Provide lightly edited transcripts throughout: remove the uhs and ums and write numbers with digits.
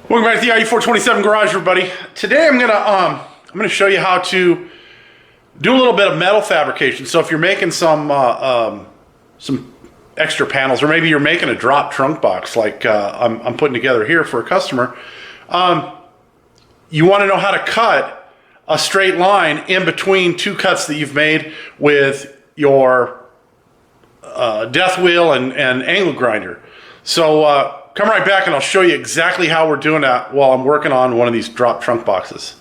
Welcome back to the IE427 Garage, everybody. Today I'm gonna show you how to do a little bit of metal fabrication. So if you're making some extra panels, or maybe you're making a drop trunk box like I'm putting together here for a customer, you want to know how to cut a straight line in between two cuts that you've made with your death wheel and angle grinder. So come right back and I'll show you exactly how we're doing that while I'm working on one of these drop trunk boxes.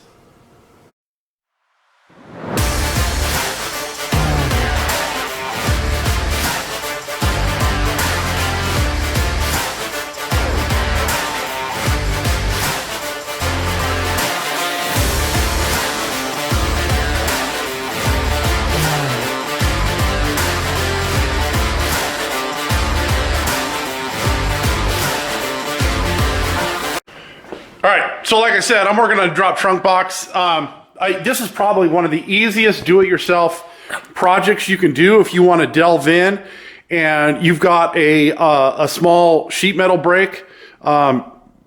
All right, so like I said, I'm working on a drop trunk box. This is probably one of the easiest do-it-yourself projects you can do if you want to delve in and you've got a small sheet metal brake. The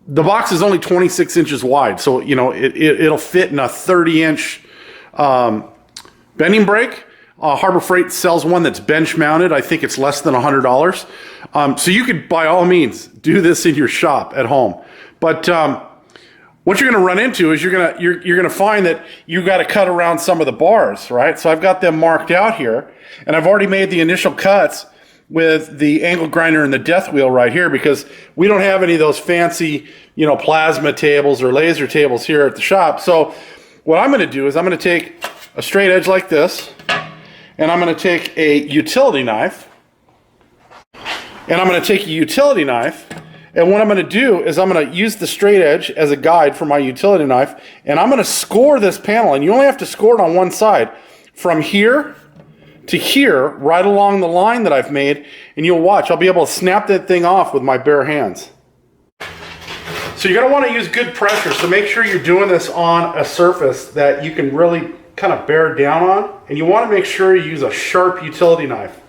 box is only 26 inches wide, so you know it'll fit in a 30-inch bending brake. Harbor Freight sells one that's bench mounted. I think it's less than $100. So you could, by all means, do this in your shop at home. But what you're going to run into is you're going to find that you got to cut around some of the bars, right? So I've got them marked out here, and I've already made the initial cuts with the angle grinder and the death wheel right here, because we don't have any of those fancy, you know, plasma tables or laser tables here at the shop. So what I'm going to do is I'm going to take a straight edge like this, and I'm going to take a utility knife, and I'm going to take a utility knife. And what I'm going to do is I'm going to use the straight edge as a guide for my utility knife, and I'm going to score this panel, and you only have to score it on one side, from here to here, right along the line that I've made, and you'll watch, I'll be able to snap that thing off with my bare hands. So you're going to want to use good pressure, so make sure you're doing this on a surface that you can really kind of bear down on, and you want to make sure you use a sharp utility knife.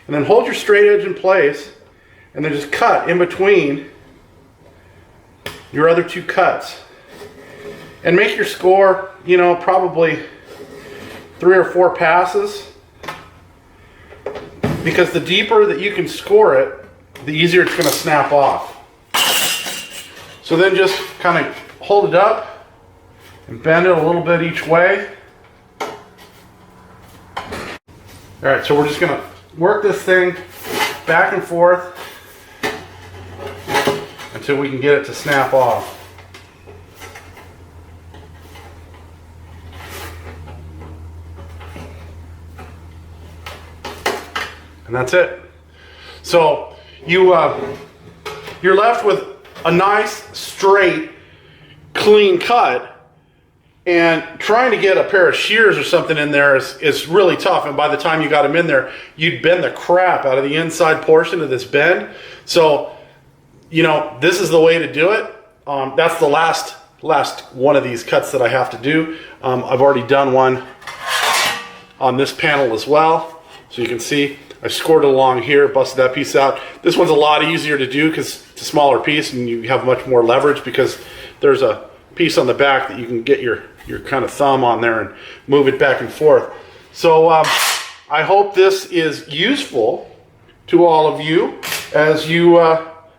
And then hold your straight edge in place, and then just cut in between your other two cuts, and make your score, you know, probably 3 or 4 passes, because the deeper that you can score it, the easier it's going to snap off. So then just kind of hold it up and bend it a little bit each way. All right, so we're just going to work this thing back and forth until we can get it to snap off. And that's it. So you're left with a nice, straight, clean cut, and trying to get a pair of shears or something in there is really tough, and by the time you got them in there, you'd bend the crap out of the inside portion of this bend. So you know, this is the way to do it. That's the last one of these cuts that I have to do. I've already done one on this panel as well. So you can see I scored it along here, busted that piece out. This one's a lot easier to do because it's a smaller piece and you have much more leverage, because there's a piece on the back that you can get your kind of thumb on there and move it back and forth. So I hope this is useful to all of you as you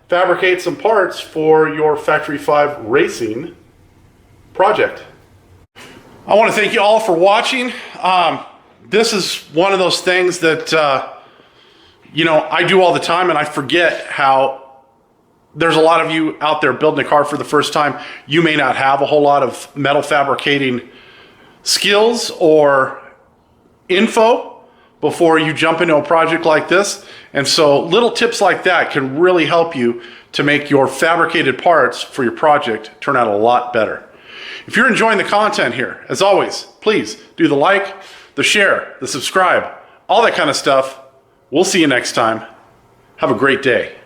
fabricate some parts for your Factory 5 racing project. I want to thank you all for watching. This is one of those things that you know, I do all the time, and I forget how there's a lot of you out there building a car for the first time. You may not have a whole lot of metal fabricating skills or info before you jump into a project like this. And so little tips like that can really help you to make your fabricated parts for your project turn out a lot better. If you're enjoying the content here, as always, please do the like, the share, the subscribe, all that kind of stuff. We'll see you next time. Have a great day.